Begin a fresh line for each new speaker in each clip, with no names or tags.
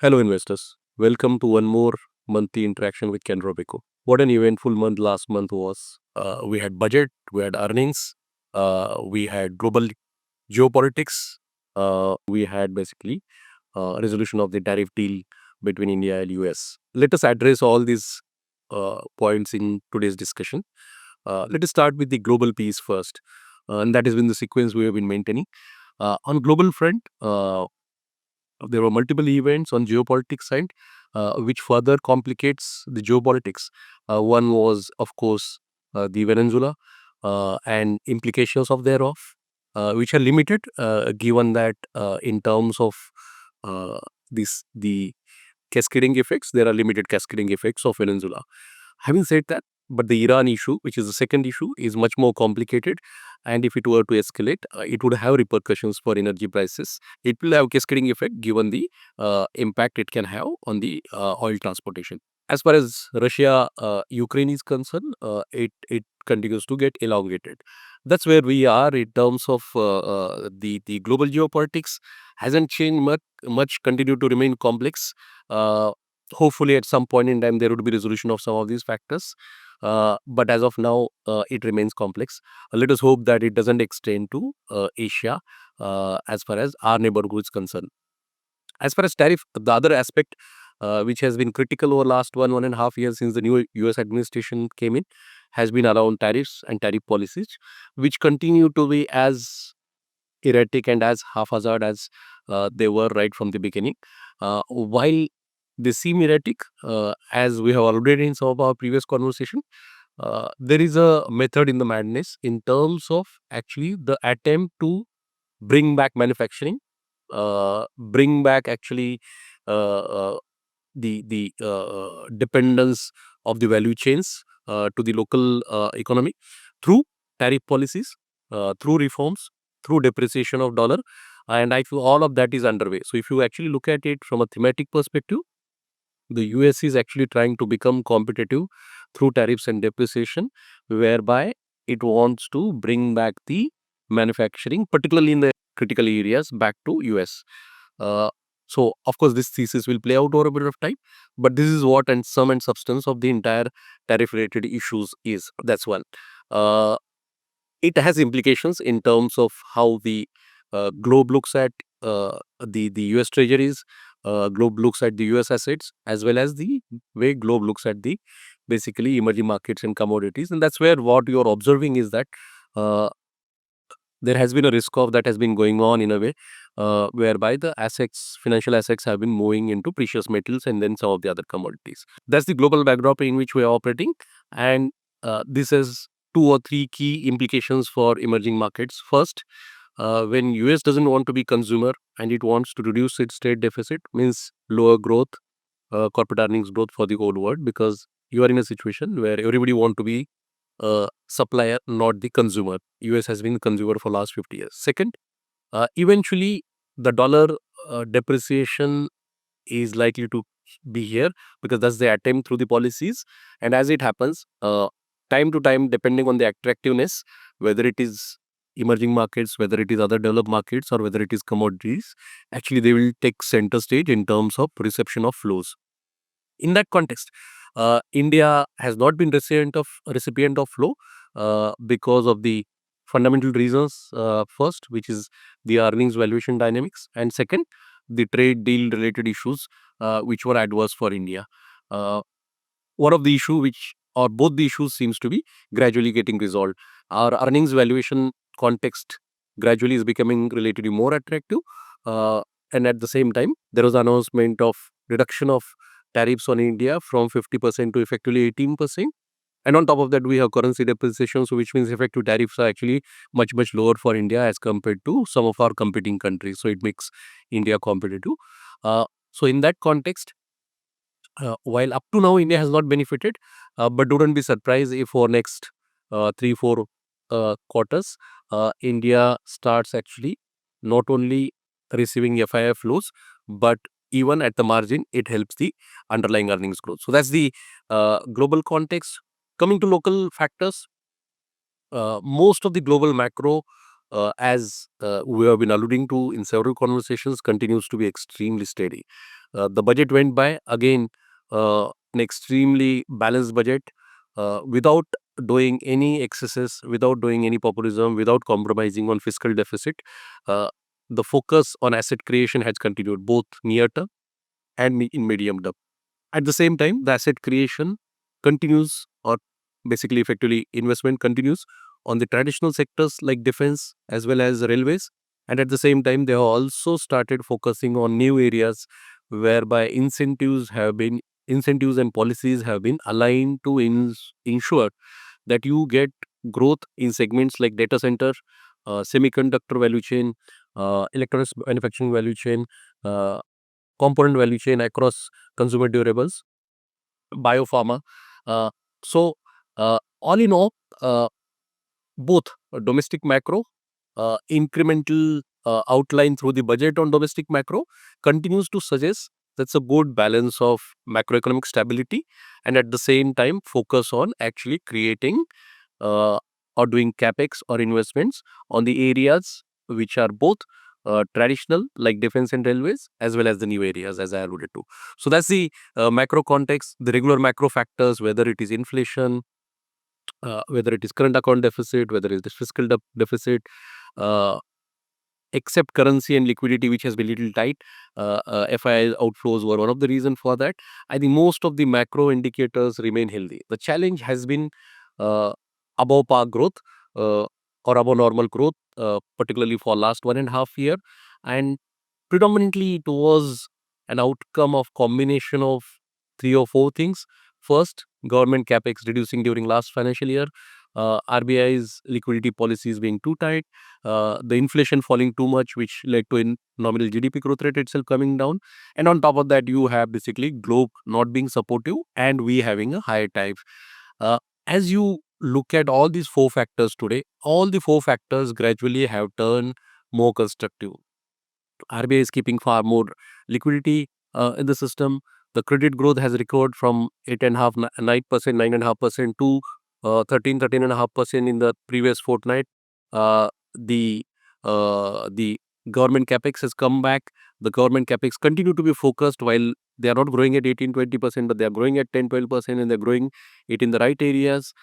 Hello, investors. Welcome to one more monthly interaction with Canara Robeco. What an eventful month last month was. We had budget, we had earnings, we had global geopolitics, we had basically resolution of the tariff deal between India and US. Let us address all these points in today's discussion. Let us start with the global piece first, and that has been the sequence we have been maintaining. On global front, there were multiple events on geopolitics side, which further complicates the geopolitics. One was, of course, the Venezuela and implications of thereof, which are limited, given that in terms of the cascading effects, there are limited cascading effects of Venezuela. Having said that, but the Iran issue, which is the second issue, is much more complicated. And if it were to escalate, it would have repercussions for energy prices. It will have cascading effect given the impact it can have on the oil transportation. As far as Russia, Ukraine is concerned, it continues to get elongated. That's where we are in terms of the global geopolitics. Hasn't changed much. Continue to remain complex. Uh, Hopefully, at some point in time, there would be resolution of some of these factors. But as of now, it remains complex. Let us hope that it doesn't extend to Asia as far as our neighborhood is concerned. As far as tariff, the other aspect which has been critical over last 1.5 years since the new US administration came in, has been around tariffs and tariff policies, which continue to be as erratic and as haphazard as they were right from the beginning. While they seem erratic, as we have already in some of our previous conversation, there is a method in the madness in terms of actually the attempt to bring back manufacturing, bring back actually uh, uh, the dependence of the value chains to the local economy through tariff policies, through reforms, through depreciation of dollar, and I feel all of that is underway. So if you actually look at it from a thematic perspective, the US is actually trying to become competitive through tariffs and depreciation, whereby it wants to bring back the manufacturing, particularly in the critical areas, back to US. Uh, so, of course, this thesis will play out over a period of time, but this is what and sum and substance of the entire tariff-related issues is. That's one. Uh, it has implications in terms of how the globe looks at the US treasuries, globe looks at the US assets, as well as the way globe looks at the basically emerging markets and commodities. And that's where what you're observing is that uh, there has been a risk of that has been going on in a way whereby the assets, financial assets have been moving into precious metals and then some of the other commodities. That's the global backdrop in which we are operating. And this has two or three key implications for emerging markets. First, when US doesn't want to be consumer and it wants to reduce its trade deficit, means lower growth, corporate earnings growth for the whole world, because you are in a situation where everybody want to be a supplier, not the consumer. US has been the consumer for last 50 years. Second, eventually the dollar depreciation is likely to be here, because that's the attempt through the policies. And as it happens, time to time, depending on the attractiveness, whether it is emerging markets, whether it is other developed markets, or whether it is commodities, actually they will take center stage in terms of reception of flows. In that context, India has not been recipient of flow because of the fundamental reasons. First, which is the earnings valuation dynamics, and second, the trade deal related issues which were adverse for India. Uh, One of the issue which or both the issues seems to be gradually getting resolved. Our earnings valuation context gradually is becoming relatively more attractive, uh, and at the same time there was announcement of reduction of tariffs on India from 50% to effectively 18%. And on top of that, we have currency depreciation, so which means effective tariffs are actually much lower for India as compared to some of our competing countries. So it makes India competitive. So in that context, while up to now India has not benefited, but don't be surprised if for next 3-4 quarters, India starts actually not only receiving FII flows, but even at the margin, it helps the underlying earnings growth. So that's the global context. Coming to local factors, most of the global macro, as we have been alluding to in several conversations, continues to be extremely steady. The budget went by again, an extremely balanced budget, without doing any excesses, without doing any populism, without compromising on fiscal deficit. Uh, the focus on asset creation has continued both near term and in medium term. At the same time, the asset creation continues, or basically effectively investment continues on the traditional sectors like defense as well as railways. And at the same time, they have also started focusing on new areas whereby incentives and policies have been aligned to ensure that you get growth in segments like data center, semiconductor value chain, electronics manufacturing value chain, uh, component value chain across consumer durables, biopharma. Uh, all in all, uh, both domestic macro, incremental outline through the budget on domestic macro continues to suggest that's a good balance of macroeconomic stability and at the same time focus on actually creating uh, or doing capex or investments on the areas which are both traditional like defense and railways as well as the new areas as I alluded to. So that's the macro context, the regular macro factors, whether it is inflation, whether it is current account deficit, whether it is fiscal deficit, uh, except currency and liquidity, which has been little tight. FII outflows were one of the reason for that. I think most of the macro indicators remain healthy. The challenge has been uh, above par growth, uh, or above normal growth, particularly for last 1.5 year, and predominantly it was an outcome of combination of three or four things. First, government capex reducing during last financial year, RBI's liquidity policies being too tight, the inflation falling too much, which led to in nominal GDP growth rate itself coming down. And on top of that, you have basically globe not being supportive and we having a higher tariff. Uh, as you look at all these four factors today, all the four factors gradually have turned more constructive. RBI is keeping far more liquidity in the system. The credit growth has recovered from 8.5, 9%, 9.5% to 13, 13.5% in the previous fortnight. Uh, the the government capex has come back. The government capex continue to be focused while they are not growing at 18, 20%, but they are growing at 10, 12%, and they're growing it in the right areas.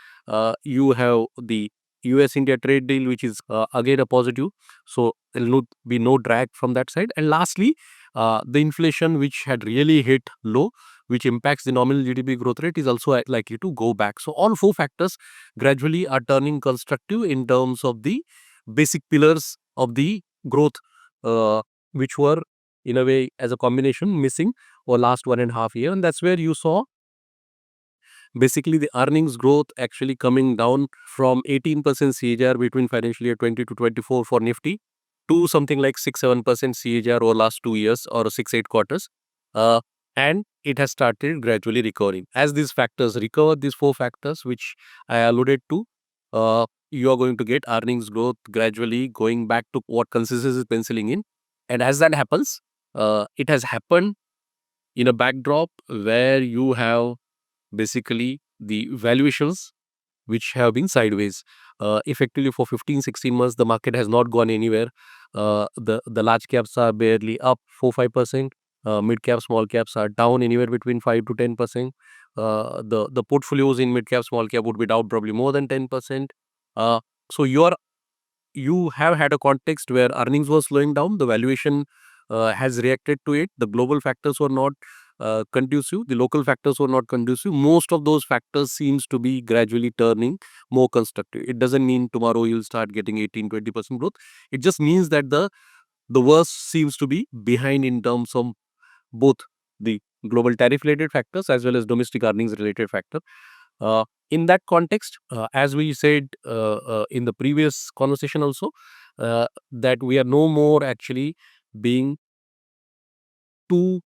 You have the US India trade deal, which is again a positive. So there will be no drag from that side. And lastly, the inflation, which had really hit low, which impacts the nominal GDP growth rate, is also likely to go back. So all four factors gradually are turning constructive in terms of the basic pillars of the growth, uh, which were in a way as a combination missing for last 1.5 year. And that's where you saw basically the earnings growth actually coming down from 18% CAGR between financial year 20 to 24 for Nifty to something like 6-7% CAGR over last 2 years or 6-8 quarters. Uh, and it has started gradually recovering. As these factors recover, these four factors which I alluded to, you are going to get earnings growth gradually going back to what consensus is penciling in. And as that happens, it has happened in a backdrop where you have basically the valuations which have been sideways. Effectively for 15-16 months, the market has not gone anywhere. The large caps are barely up 4-5%. Mid cap, small caps are down anywhere between 5 to 10%. The portfolios in mid cap, small cap would be down probably more than 10%. Uh, so you have had a context where earnings were slowing down, the valuation has reacted to it, the global factors were not conducive, the local factors were not conducive. Most of those factors seems to be gradually turning more constructive. It doesn't mean tomorrow you'll start getting 18-20% growth. It just means that the worst seems to be behind in terms of both the global tariff related factors as well as domestic earnings related factor. In that context, as we said in the previous conversation also, that we are no more actually being too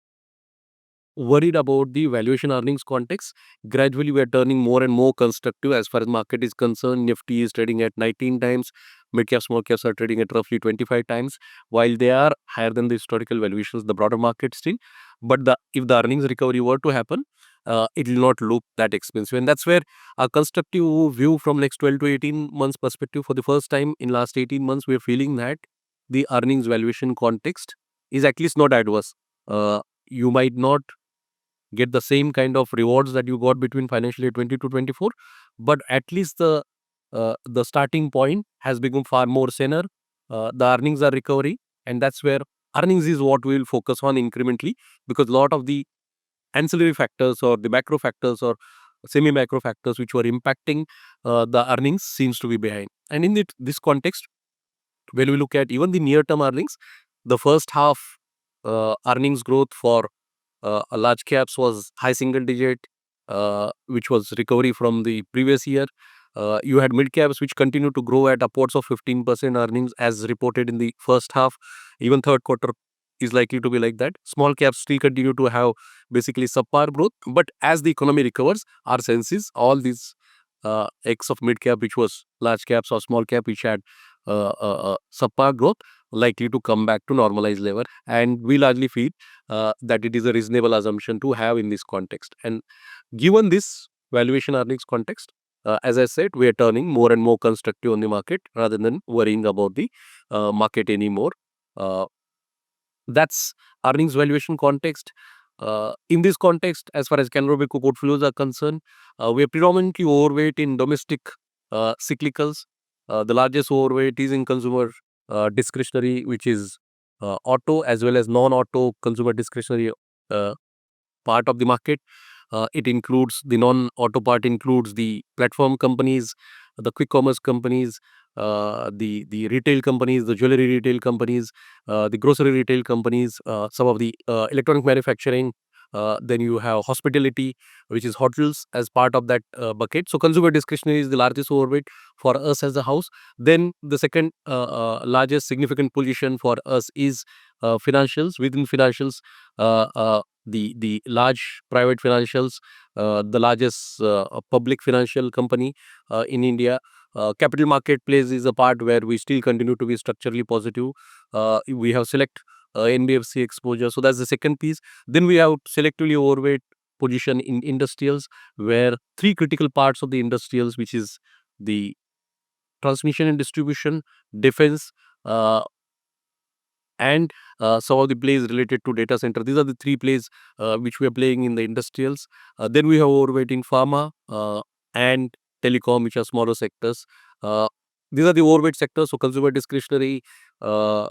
worried about the valuation earnings context. Gradually, we are turning more and more constructive as far as market is concerned. Nifty is trading at 19 times. Mid cap, small caps are trading at roughly 25 times, while they are higher than the historical valuations, the broader market still. But if the earnings recovery were to happen, it will not look that expensive. And that's where a constructive view from next 12 to 18 months perspective, for the first time in last 18 months, we're feeling that the earnings valuation context is at least not adverse. you might not get the same kind of rewards that you got between financial year 20 to 24, but at least the starting point has become far more saner. The earnings are recovery, and that's where earnings is what we will focus on incrementally, because a lot of the ancillary factors or the macro factors or semi macro factors which were impacting the earnings seems to be behind. And in this context, when we look at even the near term earnings, the first half earnings growth for large caps was high single digit, which was recovery from the previous year. You had mid caps which continued to grow at upwards of 15% earnings as reported in the first half. Even third quarter is likely to be like that. Small caps still continue to have basically subpar growth, but as the economy recovers, our sense is all these X of mid cap, which was large caps, or small cap, which had subpar growth, likely to come back to normalized level. And we largely feel that it is a reasonable assumption to have in this context. And given this valuation earnings context, as I said, we are turning more and more constructive on the market rather than worrying about the market anymore. Uh, that's earnings valuation context. In this context, as far as Canara Robeco portfolios are concerned, we are predominantly overweight in domestic cyclicals. The largest overweight is in consumer discretionary, which is auto as well as non-auto consumer discretionary uh, part of the market. It includes the non-auto part, includes the platform companies, the quick commerce companies, the retail companies, the jewelry retail companies, the grocery retail companies, some of the electronic manufacturing. Then you have hospitality, which is hotels as part of that bucket. So consumer discretionary is the largest overweight for us as a house. Then the second largest significant position for us is financials. Within financials, the large private financials, the largest public financial company in India. Capital marketplace is a part where we still continue to be structurally positive. We have select NBFC exposure, so that's the second piece. Then we have selectively overweight position in industrials, where three critical parts of the industrials, which is the transmission and distribution, defense, uh, and some of the plays related to data center. These are the three plays which we are playing in the industrials. Then we have overweight in pharma and telecom, which are smaller sectors. Uh, these are the overweight sectors. So consumer discretionary, uh,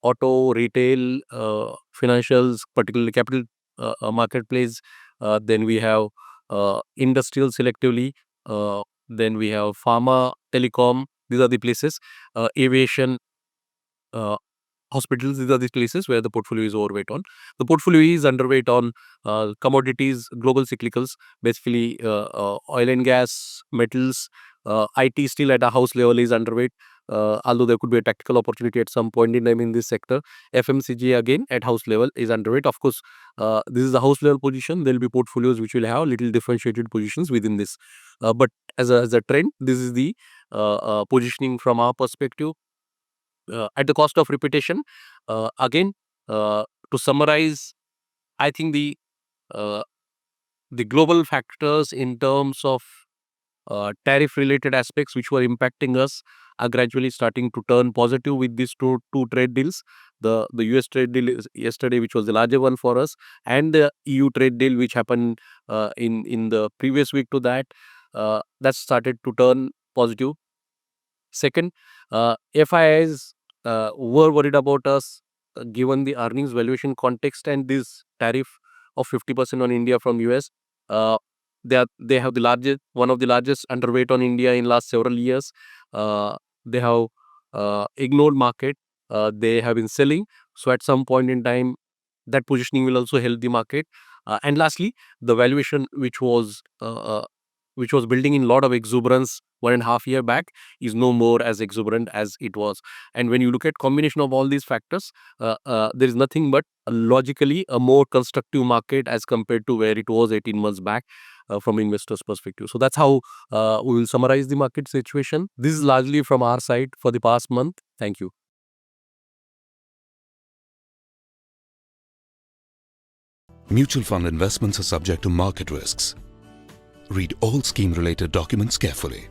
auto, retail, financials, particularly capital marketplace. Then we have industrial selectively. Then we have pharma, telecom. These are the places. Aviation. Uh, Hospitals, these are the places where the portfolio is overweight on. The portfolio is underweight on commodities, global cyclicals, basically oil and gas, metals. IT still at a house level is underweight, although there could be a tactical opportunity at some point in time in this sector. FMCG again at house level is underweight. Of course, this is a house level position. There will be portfolios which will have little differentiated positions within this. But as a trend, this is the positioning from our perspective. At the cost of repetition, again, to summarize, I think uh, the global factors in terms of tariff related aspects which were impacting us are gradually starting to turn positive with these two trade deals. The US trade deal is yesterday, which was the larger one for us, and the EU trade deal, which happened in the previous week to that, that started to turn positive. Second, FIIs were worried about us given the earnings valuation context and this tariff of 50% on India from US. Uh, they have the largest, one of the largest underweight on India in last several years. They have ignored market. They have been selling. So at some point in time, that positioning will also help the market. And lastly, the valuation which was building in a lot of exuberance 1.5 year back is no more as exuberant as it was. And when you look at combination of all these factors, there is nothing but logically a more constructive market as compared to where it was 18 months back from investors' perspective. So that's how we will summarize the market situation. This is largely from our side for the past month. Thank you.
Mutual fund investments are subject to market risks. Read all scheme-related documents carefully.